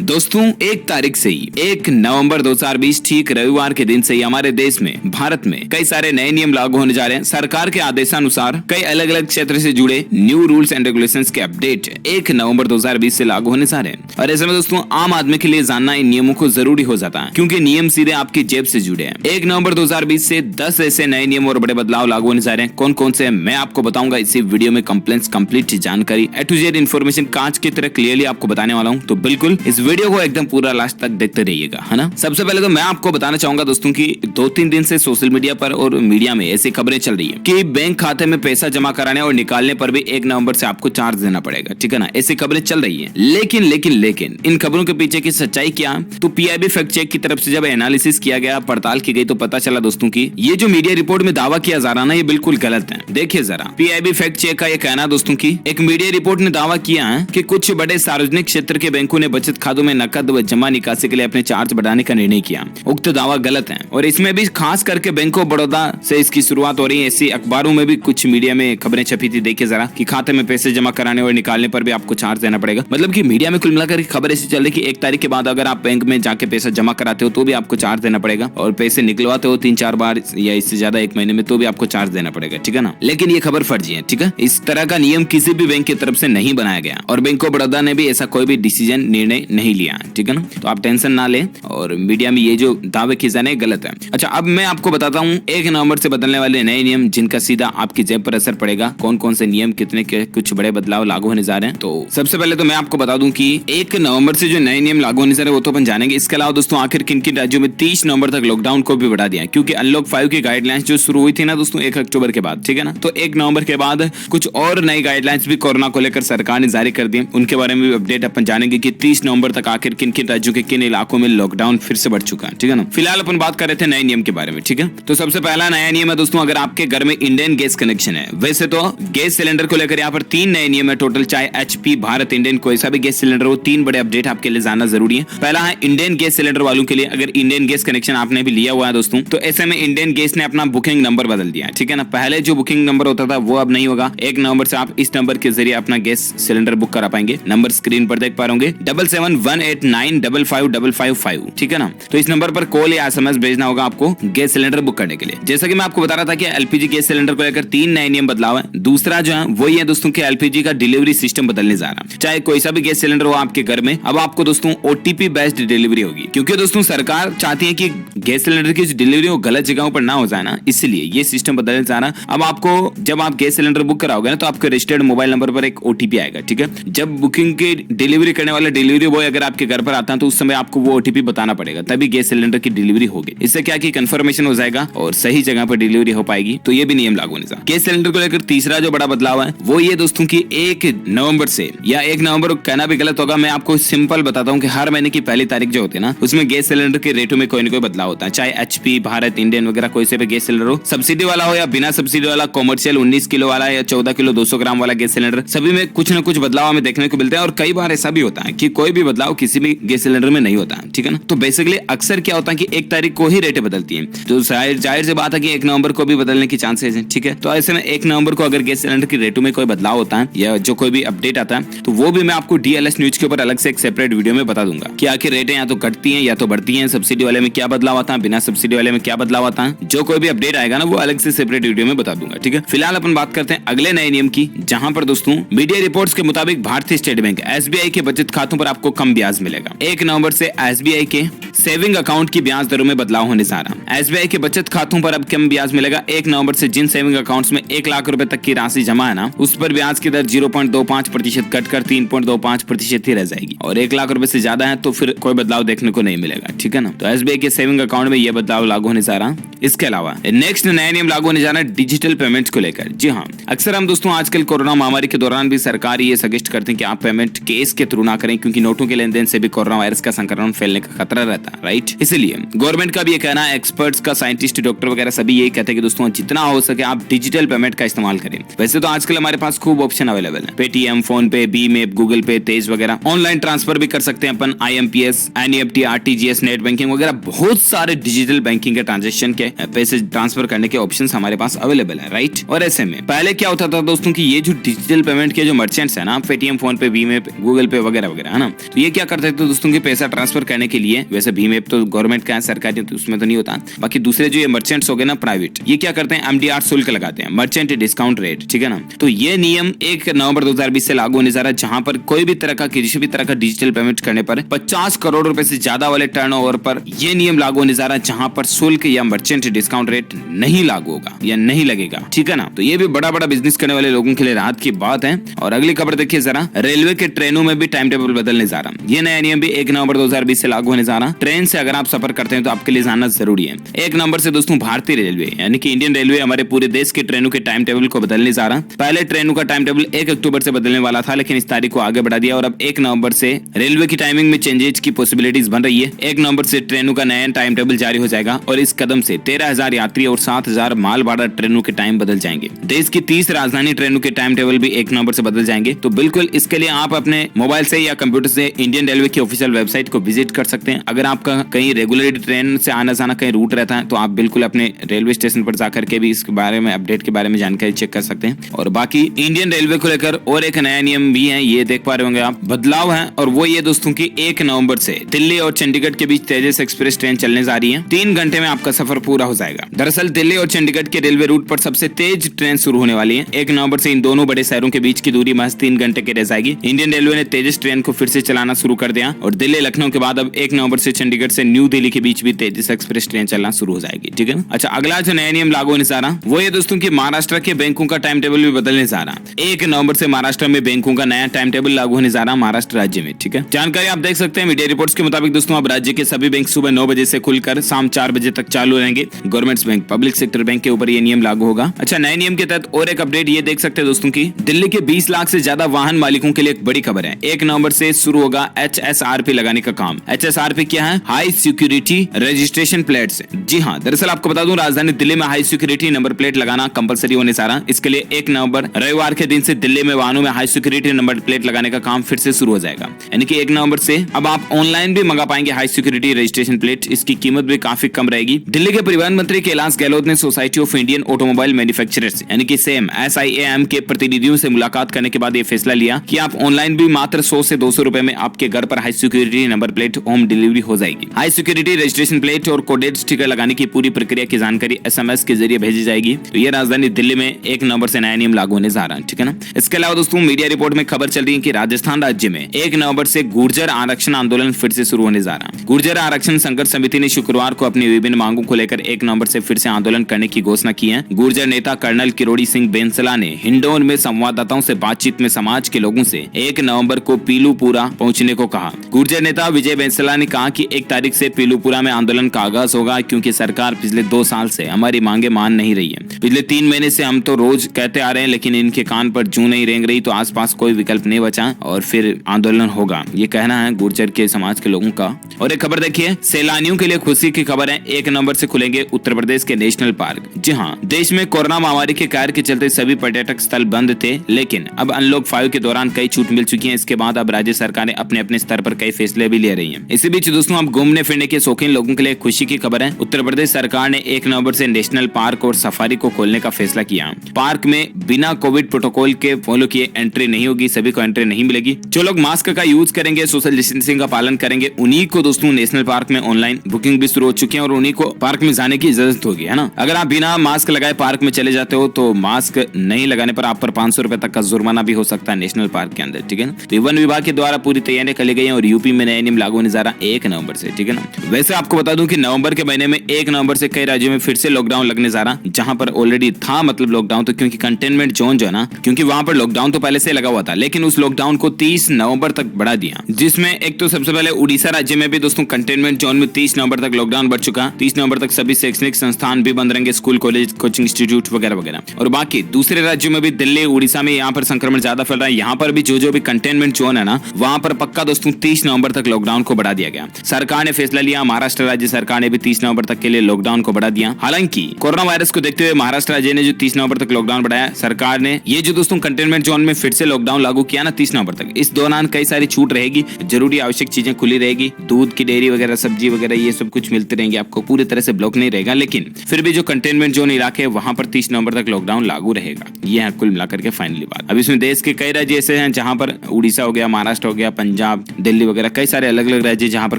दोस्तों 1 तारीख से ही 1 नवंबर 2020 ठीक रविवार के दिन से ही हमारे देश में, भारत में कई सारे नए नियम लागू होने जा रहे हैं। सरकार के आदेशानुसार कई अलग अलग क्षेत्र से जुड़े न्यू रूल्स एंड रेगुलेशंस के अपडेट 1 नवंबर 2020 से लागू होने जा रहे हैं। और ऐसे में दोस्तों आम आदमी के लिए जानना इन नियमों को जरूरी हो जाता है, क्योंकि नियम सीधे आपकी जेब से जुड़े हैं। 1 नवंबर 2020 से 10 ऐसे नए नियम और बड़े बदलाव लागू होने जा रहे हैं। कौन कौन से हैं मैं आपको बताऊंगा इसी वीडियो में। कंप्लीट जानकारी A to Z इन्फॉर्मेशन कांच की तरह क्लियरली आपको बताने वाला हूँ, तो बिल्कुल इस वीडियो को एकदम पूरा लास्ट तक देखते रहिएगा, है ना। सबसे पहले तो मैं आपको बताना चाहूंगा दोस्तों की 2-3 दिन से सोशल मीडिया पर और मीडिया में ऐसी खबरें चल रही है कि बैंक खाते में पैसा जमा कराने और निकालने पर भी 1 नवंबर से आपको चार्ज देना पड़ेगा, ठीक है ना। ऐसी खबरें चल रही है, लेकिन इन खबरों के पीछे की सच्चाई क्या, तो पीआईबी फैक्ट चेक की तरफ से जब एनालिसिस किया गया, पड़ताल की गई, तो पता चला दोस्तों की ये जो मीडिया रिपोर्ट में दावा किया जा रहा ना, ये बिल्कुल गलत है। देखिए जरा, पीआईबी फैक्ट चेक का ये कहना दोस्तों की एक मीडिया रिपोर्ट ने दावा किया है कि कुछ बड़े सार्वजनिक क्षेत्र के बैंकों ने बचत खातों में नकद व जमा निकासी के लिए अपने चार्ज बढ़ाने का निर्णय किया। उक्त दावा गलत है और इसमें भी खास करके बैंक ऑफ बड़ौदा से इसकी शुरुआत हो रही है। ऐसी अखबारों में भी कुछ मीडिया में खबरें छपी थी, देखिए जरा, कि खाते में पैसे जमा कराने और निकालने पर भी आपको चार्ज देना पड़ेगा। मतलब कि मीडिया में कुल मिलाकर खबर ऐसी चल रही कि 1 तारीख के बाद अगर आप बैंक में जाके पैसा जमा कराते हो तो भी आपको चार्ज देना पड़ेगा, और पैसे निकलवाते हो 3-4 बार या इससे ज्यादा 1 महीने में तो भी आपको चार्ज देना पड़ेगा, ठीक है ना। लेकिन ये खबर फर्जी है, ठीक है। इस तरह का नियम किसी भी बैंक की तरफ से नहीं बनाया गया और बैंक ऑफ बड़ौदा ने भी ऐसा कोई भी डिसीजन निर्णय नहीं लिया, ठीक है ना। तो आप टेंशन ना लें, और मीडिया में ये जो दावे किए जा रहे हैं गलत है। अच्छा, अब मैं आपको बताता हूँ 1 नवंबर से बदलने वाले नए नियम जिनका सीधा आपकी जेब पर असर पड़ेगा। कौन कौन से नियम, कितने के कुछ बड़े बदलाव लागू होने जा रहे हैं। तो सबसे पहले तो मैं आपको बता दूं कि 1 नवंबर से जो नए नियम लागू होने जा रहे हैं वो तो अपन जानेंगे। इसके अलावा दोस्तों आखिर किन किन राज्यों में 30 नवंबर तक लॉकडाउन को भी बढ़ा दिया है, क्योंकि अनलॉक 5 की गाइडलाइंस जो शुरू हुई थी ना दोस्तों 1 अक्टूबर के बाद, ठीक है ना। तो 1 नवंबर के बाद कुछ और नई गाइडलाइंस भी कोरोना को लेकर सरकार ने जारी कर दी। उनके बारे में भी अपडेट अपन जानेंगे कि 30 नवंबर तक आखिर किन किन राज्यों के किन इलाकों में लॉकडाउन फिर से बढ़ चुका है, ठीक है ना। फिलहाल अपन बात कर रहे थे नए नियम के बारे में, ठीक है। तो सबसे पहला नया नियम है दोस्तों, अगर आपके घर में इंडियन गैस कनेक्शन है, वैसे तो गैस सिलेंडर को लेकर यहाँ पर 3 नए नियम है टोटल, चाहे HP, भारत, इंडियन, कोई सा भी गैस सिलेंडर हो, 3 बड़े अपडेट आपके लिए जानना जरूरी है। पहला है इंडियन गैस सिलेंडर वालों के लिए, अगर इंडियन गैस कनेक्शन आपने भी लिया हुआ है दोस्तों, तो ऐसे में इंडियन गैस ने अपना बुकिंग नंबर बदल दिया है, ठीक है ना। पहले जो बुकिंग नंबर होता था वो अब नहीं होगा। 1 नवंबर से आप इस नंबर के जरिए अपना गैस सिलेंडर बुक करा पाएंगे। नंबर स्क्रीन पर देख पा रहे होंगे 7718955555, ठीक है ना। तो इस नंबर पर कॉल या SMS भेजना होगा आपको गैस सिलेंडर बुक करने के लिए। जैसा कि मैं आपको बता रहा था कि LPG गैस सिलेंडर को लेकर 3 नए नियम बदलाव है। दूसरा जो है वही है दोस्तों कि LPG का डिलीवरी सिस्टम बदलने जा रहा है। चाहे कोई सा भी गैस सिलेंडर हो आपके घर में, अब आपको दोस्तों OTP बेस्ड डिलीवरी होगी, क्योंकि दोस्तों सरकार चाहती है कि गैस सिलेंडर की डिलीवरी हो गलत जगहों पर ना हो जाए ना, इसलिए ये सिस्टम बदलने जा रहा है। अब आपको जब आप गैस सिलेंडर बुक कराओगे ना, तो आपके रजिस्टर्ड मोबाइल नंबर पर एक OTP आएगा, ठीक है। जब बुकिंग की डिलीवरी करने वाला डिलीवरी बॉय अगर आपके घर पर आता है तो उस समय आपको वो OTP बताना पड़ेगा, तभी गैस सिलेंडर की डिलीवरी होगी। इससे क्या कि कंफर्मेशन हो जाएगा और सही जगह पर डिलीवरी हो पाएगी। तो ये भी नियम लागू होने जा। गैस सिलेंडर को लेकर तीसरा जो बड़ा बदलाव है वो ये दोस्तों की 1 नवंबर से, या 1 नवंबर कहना भी गलत होगा, मैं आपको सिंपल बताता हूँ कि हर महीने की पहली तारीख जो होती है ना, उसमें गैस सिलेंडर के रेटों में कोई न कोई बदलाव होता है। चाहे HP, भारत, इंडियन वगैरह कोई से भी गैस सिलेंडर हो, सब्सिडी वाला हो या बिना सब्सिडी वाला, कॉमर्शियल 19 किलो वाला या 14 किलो 200 ग्राम वाला गैस सिलेंडर, सभी में कुछ न कुछ बदलाव हमें देखने को मिलते हैं। और कई बार ऐसा भी होता है कि कोई भी बदलाव किसी भी गैस सिलेंडर में नहीं होता है, ठीक है ना। तो बेसिकली अक्सर क्या होता है कि 1 तारीख को ही रेटें बदलती हैं, तो जाहिर सी बात है कि 1 नवंबर को भी बदलने की चांसेस हैं, ठीक है। तो ऐसे में 1 नवंबर को अगर गैस सिलेंडर की रेटों में कोई बदलाव होता है या जो कोई भी अपडेट आता है, तो वो भी मैं आपको DLS न्यूज के ऊपर अलग से एक सेपरेट वीडियो में बता दूंगा कि आखिर रेटें या तो घटती हैं या तो बढ़ती हैं, सब्सिडी वाले में क्या बदलाव आता है, बिना सब्सिडी वाले में क्या बदलाव आता है। जो कोई भी अपडेट आएगा ना, वो अलग से सेपरेट वीडियो में बता दूंगा, ठीक है। फिलहाल अपन बात करते हैं अगले नए नियम की, जहां पर दोस्तों मीडिया रिपोर्ट्स के मुताबिक भारतीय स्टेट बैंक SBI के बचत खातों पर आपको कम ब्याज मिलेगा। 1 नवंबर से SBI के सेविंग अकाउंट की ब्याज दरों में बदलाव होने जा रहा है। SBI के बचत खातों पर अब कम ब्याज मिलेगा। 1 नवंबर से जिन सेविंग अकाउंट्स में 1 लाख रुपए तक की राशि जमा है ना, उस पर ब्याज की दर 0.25% घटकर 3.25% ही रह जाएगी, और 1 लाख रुपए से ज्यादा है तो फिर कोई बदलाव देखने को नहीं मिलेगा, ठीक है ना। तो SBI के सेविंग अकाउंट में यह बदलाव लागू होने जा रहा है। इसके अलावा नेक्स्ट नया नियम लागू होने जा रहा है डिजिटल पेमेंट्स को लेकर। जी हाँ, अक्सर हम दोस्तों आजकल कोरोना महामारी के दौरान भी सरकार ये सजेस्ट करते हैं कि आप पेमेंट कैश के थ्रू ना करें, क्योंकि नोटों के लेन देन से भी कोरोना वायरस का संक्रमण फैलने का खतरा रहता है, राइट। इसलिए गवर्नमेंट का भी ये कहना है, एक्सपर्ट्स का, साइंटिस्ट, डॉक्टर वगैरह सभी यही कहते हैं कि दोस्तों जितना हो सके आप डिजिटल पेमेंट का इस्तेमाल करें। वैसे तो आजकल हमारे पास खूब ऑप्शन अवेलेबल है, पेटीएम, फोन पे, भीम ऐप, गूगल पे, तेज वगैरह। ऑनलाइन ट्रांसफर भी कर सकते हैं अपन, IMPS, NEFT, RTGS, net banking वगैरह, बहुत सारे डिजिटल बैंकिंग के ट्रांजेक्शन के पैसे ट्रांसफर करने के ऑप्शंस हमारे पास अवेलेबल है, राइट। और ऐसे में पहले क्या होता था दोस्तों कि ये जो डिजिटल पेमेंट के जो मर्चेंट्स है ना, पेटीएम, फोन पे, भीम ऐप, गूगल पे वगैरह वगैरह, है ना, तो ये ये क्या करते थे दोस्तों की पैसा ट्रांसफर करने के लिए, वैसे भीम ऐप तो गवर्नमेंट का है, सरकारी तो उसमें तो नहीं होता, बाकी दूसरे जो ये मर्चेंट्स हो गए ना प्राइवेट, ये क्या करते हैं MDR शुल्क लगाते हैं, मर्चेंट डिस्काउंट रेट, ठीक है ना। तो ये नियम 1 नवंबर 2020 से लागू होने जा रहा है, जहां पर कोई भी तरह का किसी भी तरह का डिजिटल पेमेंट करने पर 50 करोड़ रुपए से ज्यादा वाले टर्नओवर पर ये नियम लागू होने जा रहा है, जहां पर शुल्क या मर्चेंट डिस्काउंट रेट नहीं लागू होगा या नहीं लगेगा, ठीक है ना। तो ये भी बड़ा बड़ा बिजनेस करने वाले लोगों के लिए राहत की बात है। और अगली खबर देखिए जरा, रेलवे के ट्रेनों में भी टाइम टेबल बदलने जा रहा है। ये नया नियम भी 1 नवंबर 2020 से लागू होने जा रहा है। ट्रेन से अगर आप सफर करते हैं तो आपके लिए जानना जरूरी है। 1 नवंबर से दोस्तों भारतीय रेलवे यानी कि इंडियन रेलवे हमारे पूरे देश के ट्रेनों के टाइम टेबल को बदलने जा रहा है। पहले ट्रेनों का टाइम टेबल 1 अक्टूबर से बदलने वाला था, लेकिन इस तारीख को आगे बढ़ा दिया और अब 1 नवंबर से रेलवे की टाइमिंग में चेंजेस की पॉसिबिलिटीज बन रही है। 1 नवंबर से ट्रेनों का नया टाइम टेबल जारी हो जाएगा और इस कदम से 13,000 यात्री और 7,000 माल भाड़ा ट्रेनों के टाइम बदल जाएंगे। देश की 30 राजधानी ट्रेनों के टाइम टेबल भी 1 नवंबर से बदल जाएंगे। तो बिल्कुल इसके लिए आप अपने मोबाइल से या कंप्यूटर से इंडियन रेलवे की ऑफिशियल वेबसाइट को विजिट कर सकते हैं। अगर आपका कहीं रेगुलर ट्रेन से आना जाना कहीं रूट रहता है तो आप बिल्कुल अपने रेलवे स्टेशन पर जाकर के भी इसके बारे में अपडेट के बारे में जानकारी चेक कर सकते हैं। और बाकी इंडियन रेलवे को लेकर और एक नया नियम भी है, ये देख पा रहे होंगे आप, बदलाव है और वो ये दोस्तों की 1 नवंबर से दिल्ली और चंडीगढ़ के बीच तेजस एक्सप्रेस ट्रेन चलने जा रही है। 3 घंटे में आपका सफर पूरा हो जाएगा। दरअसल दिल्ली और चंडीगढ़ के रेलवे रूट पर सबसे तेज ट्रेन शुरू होने वाली है। 1 नवंबर से इन दोनों बड़े शहरों के बीच की दूरी महज 3 घंटे की रह जाएगी। इंडियन रेलवे ने तेजस ट्रेन को फिर से चलाना शुरू कर दिया और दिल्ली लखनऊ के बाद अब 1 नवंबर से चंडीगढ़ से न्यू दिल्ली के बीच भी तेजस एक्सप्रेस ट्रेन चलना शुरू हो जाएगी, ठीक है। अच्छा, अगला जो नया नियम लागू होने जा रहा वो ये दोस्तों की महाराष्ट्र के बैंकों का टाइम टेबल भी बदलने जा रहा। 1 नवंबर से महाराष्ट्र में बैंकों का नया टाइम टेबल लागू होने जा रहा महाराष्ट्र राज्य में, ठीक है। जानकारी आप देख सकते हैं मीडिया रिपोर्ट्स के मुताबिक दोस्तों अब राज्य के सभी बैंक सुबह 9 बजे से खुलकर शाम 4 बजे तक चालू रहेंगे। Government bank, public sector bank के ऊपर ये नियम लागू होगा। अच्छा, नए नियम के तहत और एक अपडेट ये देख सकते हैं दोस्तों की दिल्ली के 20 लाख से ज्यादा वाहन मालिकों के लिए एक बड़ी खबर है। 1 नवंबर से शुरू होगा HSRP लगाने का काम। HSRP क्या है? High security registration plates. जी हाँ, दरअसल आपको बता दूं राजधानी दिल्ली में हाई सिक्योरिटी नंबर प्लेट लगाना कंपलसरी होने जा रहा। इसके लिए 1 नवंबर रविवार के दिन से दिल्ली में वाहनों में हाई सिक्योरिटी नंबर प्लेट लगाने का काम फिर से शुरू हो जाएगा। यानी कि 1 नवंबर से अब आप ऑनलाइन भी मंगा पाएंगे हाई सिक्योरिटी रजिस्ट्रेशन प्लेट। इसकी कीमत भी काफी कम रहेगी। दिल्ली के परिवहन मंत्री कैलाश गहलोत ने society of Indian automobile manufacturers यानी कि SIAM के प्रतिनिधियों से मुलाकात करने के बाद ये फैसला लिया कि आप ऑनलाइन भी मात्र 100 से 200 रुपए में आपके घर पर high security number plate home delivery हो जाएगी। हाई सिक्योरिटी रजिस्ट्रेशन प्लेट और कोडेड स्टिकर लगाने की पूरी प्रक्रिया की जानकारी SMS के जरिए भेजी जाएगी। तो ये राजधानी दिल्ली में 1 नवंबर से नया नियम लागू होने जा रहा है, ठीक है ना। इसके अलावा दोस्तों मीडिया रिपोर्ट में खबर चल रही है कि राजस्थान राज्य में 1 नवंबर से गुर्जर आरक्षण आंदोलन फिर से शुरू होने जा रहा है। गुर्जर आरक्षण संघर्ष समिति ने शुक्रवार को अपनी विभिन्न मांगों को लेकर 1 नवंबर से फिर से आंदोलन करने की घोषणा की है। गुर्जर नेता कर्नल किरोड़ी सिंह बेंसला ने हिंडौन में संवाददाताओं से बातचीत में समाज के लोगों से 1 नवंबर को पीलूपुरा पहुंचने को कहा। गुर्जर नेता विजय बेंसला ने कहा कि 1 तारीख से पीलूपुरा में आंदोलन का आगाज होगा, क्योंकि सरकार पिछले 2 साल से हमारी मांगे मान नहीं रही है। पिछले 3 महीने से हम तो रोज कहते आ रहे हैं, लेकिन इनके कान पर जूं नहीं रेंग रही, तो आसपास कोई विकल्प नहीं बचा और फिर आंदोलन होगा, ये कहना है गुर्जर के समाज के लोगों का। और एक खबर देखिए, सैलानियों के लिए खुशी की खबर है। 1 नवंबर से खुलेंगे उत्तर प्रदेश के नेशनल पार्क। जी हाँ, देश में कोरोना महामारी के कहर के चलते सभी पर्यटक स्थल बंद थे, लेकिन अब अनलॉक 5 के दौरान कई छूट मिल चुकी है। इसके बाद अब राज्य सरकारें अपने अपने स्तर पर कई फैसले भी ले रही है। इसी बीच दोस्तों अब घूमने फिरने के शौकीन लोगों के लिए खुशी की खबर है। उत्तर प्रदेश सरकार ने 1 नवंबर से नेशनल पार्क और सफारी को खोलने का फैसला किया। पार्क में बिना कोविड प्रोटोकॉल के फॉलो किए एंट्री नहीं होगी, सभी को एंट्री नहीं मिलेगी। जो लोग मास्क का यूज करेंगे, सोशल डिस्टेंसिंग का पालन करेंगे, उन्हीं को दोस्तों नेशनल पार्क में ऑनलाइन बुकिंग भी शुरू हो चुकी है और उन्हीं को पार्क में जाने की इजाजत होगी, है ना। अगर आप बिना मास्क लगाए पार्क में चले जाते हो तो मास्क नहीं लगाने पर आप पर 500 रुपए तक का जुर्माना भी हो सकता है नेशनल पार्क के अंदर, ठीक है ना। तो वन विभाग के द्वारा पूरी तैयारियां कर ली गई है और यूपी में नया नियम लागू होने जा रहा है 1 नवंबर से, ठीक है ना। वैसे आपको बता दूं कि नवंबर के महीने में 1 नवंबर से कई राज्यों में फिर से लॉकडाउन लगने जा रहा, जहां पर ऑलरेडी था मतलब लॉकडाउन, तो क्योंकि कंटेनमेंट जोन जो है ना, क्योंकि वहां पर लॉकडाउन तो पहले से लगा हुआ था, लेकिन उस लॉकडाउन को 30 नवंबर तक बढ़ा दिया, जिसमें एक तो सबसे पहले उड़ीसा राज्य में भी दोस्तों कंटेनमेंट जोन में 30 नवंबर तक लॉकडाउन बढ़ चुका। 30 नवंबर तक सभी शैक्षणिक संस्थान भी बंद रहेंगे, स्कूल, कॉलेज, कोचिंग इंस्टीट्यूट वगैरह वगैरह। और बाकी दूसरे राज्यों में भी दिल्ली, उड़ीसा में यहाँ पर संक्रमण ज्यादा फैल रहा है, यहाँ पर भी जो भी कंटेनमेंट जोन है ना, वहां पर पक्का दोस्तों 30 नवंबर तक लॉकडाउन को बढ़ा दिया गया। सरकार ने फैसला लिया, महाराष्ट्र राज्य सरकार ने भी 30 नवंबर तक के लिए लॉकडाउन को बढ़ा दिया। हालांकि कोरोना वायरस को देखते हुए महाराष्ट्र राज्य ने जो 30 नवंबर तक लॉकडाउन बढ़ाया, सरकार ने ये जो दोस्तों कंटेनमेंट जोन में फिर से लॉकडाउन लागू किया ना 30 नवंबर तक, इस दौरान कई सारी छूट रहेगी। जरूरी आवश्यक चीजें खुली रहेगी, दूध, दूध की डेयरी वगैरह, सब्जी वगैरह ये सब कुछ मिलते रहेंगे आपको, पूरी तरह से ब्लॉक नहीं रहेगा। लेकिन फिर भी जो कंटेनमेंट जोन इलाके हैं वहां पर 30 नवंबर तक लॉकडाउन लागू रहेगा। ये है कुल मिलाकर के फाइनली बात। अब इसमें देश के कई राज्य ऐसे हैं जहां पर उड़ीसा हो गया, महाराष्ट्र हो गया, पंजाब, दिल्ली वगैरह कई सारे अलग अलग राज्य जहां पर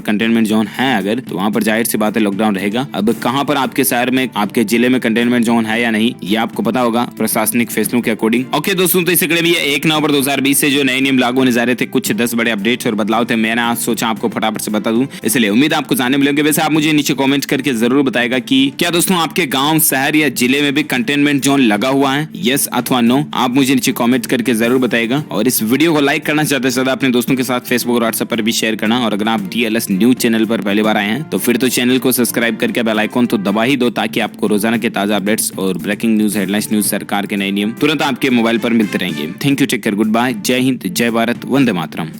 कंटेनमेंट जोन है अगर, तो वहां पर जाहिर सी बात है लॉकडाउन रहेगा। अब कहां पर आपके शहर में, आपके जिले में कंटेनमेंट जोन है या नहीं, ये आपको पता होगा प्रशासनिक फैसलों के अकॉर्डिंग। ओके दोस्तों, तो इससे कड़े भी 1 नवंबर 2020 से जो नए नियम लागू होने जा रहे थे, कुछ 10 बड़े अपडेट्स और बदलाव थे, मैंने आज सोचा आपको फटाफट से बता दूं, इसलिए उम्मीद आपको जानने मिलेंगे। वैसे आप मुझे नीचे कमेंट करके जरूर बताएगा कि क्या दोस्तों आपके गांव, शहर या जिले में भी कंटेनमेंट जोन लगा हुआ है, यस अथवा नो, आप मुझे नीचे कमेंट करके जरूर बताएगा। और इस वीडियो को लाइक करना, ज्यादा से ज्यादा अपने दोस्तों के साथ फेसबुक और व्हाट्सएप पर भी शेयर करना। और अगर आप DLS न्यूज चैनल पर पहली बार आए हैं तो फिर तो चैनल को सब्सक्राइब करके बेल आइकन तो दबा ही दो, ताकि आपको रोजाना के ताजा अपडेट्स और ब्रेकिंग न्यूज, हेडलाइंस न्यूज, सरकार के नए नियम तुरंत आपके मोबाइल पर मिलते रहेंगे। Thank you, take care, good bye, जय हिंद, जय भारत, वंदे मातरम।